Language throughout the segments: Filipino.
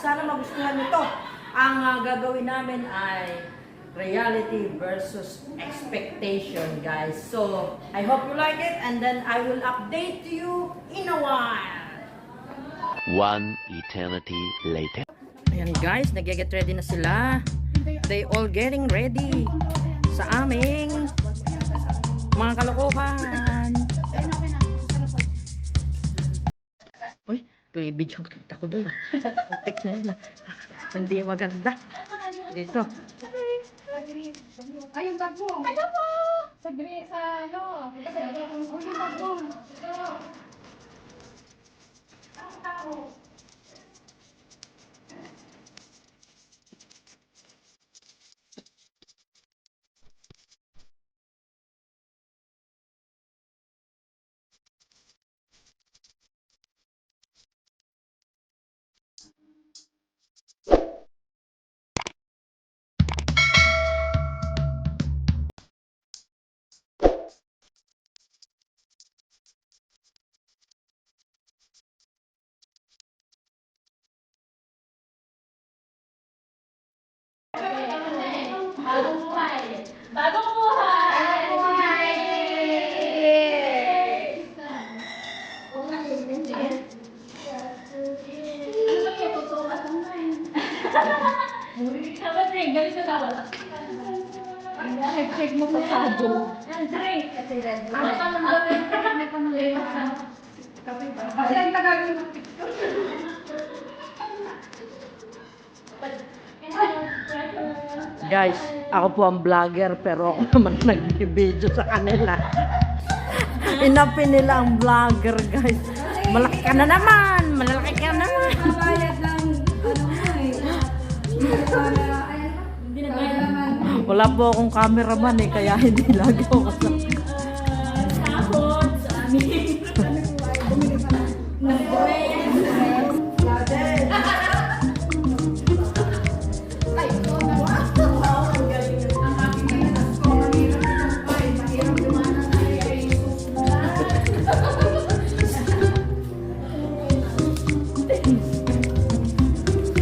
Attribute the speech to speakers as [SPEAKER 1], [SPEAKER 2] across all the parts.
[SPEAKER 1] Sana magustuhan nyo to. Ang gagawin namin ay reality versus expectation, guys. So, I hope you like it and then I will update you in a while.
[SPEAKER 2] One eternity later.
[SPEAKER 1] Ayan guys, nag-get ready na sila. They all getting ready sa aming mga kalokohan. Uy, video ko doon. Text na yun. Hindi maganda. Dito.
[SPEAKER 3] Ay, yung bag mo. Ano po? Sa ano? Yung bag mo. Ang tao. Bagong buhay! Dapat rin, galing sa tawal. Check mo pasado. Drink! Ano ka lang gawin? May pamalayo ka. Kape ba? Kasi ang tagagawin mo.
[SPEAKER 1] Guys, ako po ang vlogger pero ako naman nag-video sa kanila. Inapin nila ang vlogger, guys. Malaki ka na naman! Malalaki ka naman!
[SPEAKER 3] Bayad lang, ano mo eh. Hindi nagbayad naman.
[SPEAKER 1] Wala po akong cameraman eh, kaya hindi lagi ako kasama.
[SPEAKER 3] Sahod sa amin. Bumili pa na. Ay, ito na. Wow, ang galing. Ang aking pinatas ko, mahirap itong pay. Mahirap lumanan na ay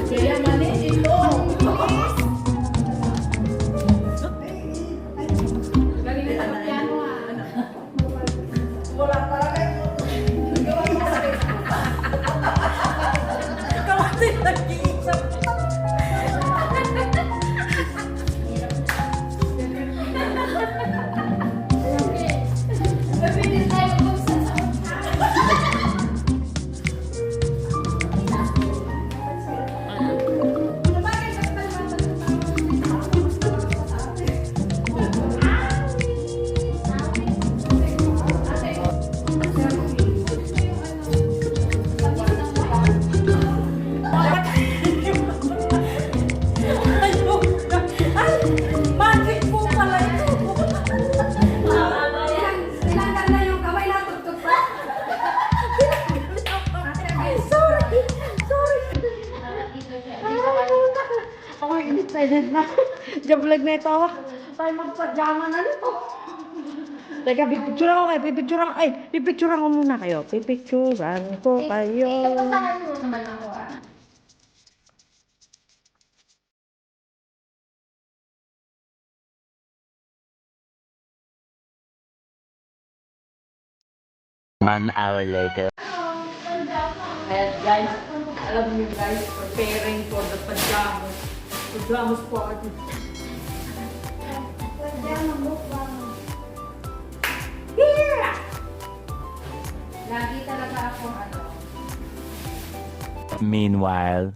[SPEAKER 3] kaya mali ito. Galing na pagpiano ah.
[SPEAKER 1] Wala talaga ikaw din nag-iisip.
[SPEAKER 3] Mabilis tayo magsasawag.
[SPEAKER 1] Magic po pala ito.
[SPEAKER 3] Tinanggal na yung kamay na tugtog pa.
[SPEAKER 1] Sorry. Ako excited na. Jablag na ito ako. Tayo magpadyama na nito. Teka, pipicturean ko kayo. Pipicturean ko muna kayo. Pipicturean ko kayo.
[SPEAKER 3] Kapasahan mo naman ako ah.
[SPEAKER 2] One hour later.
[SPEAKER 1] Ayan guys, alam niyo guys, preparing for the pajamas. Pajamas party. Here!
[SPEAKER 3] Lagi talaga ako ano.
[SPEAKER 2] Meanwhile.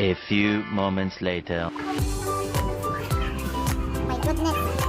[SPEAKER 2] A few moments later.
[SPEAKER 4] My goodness.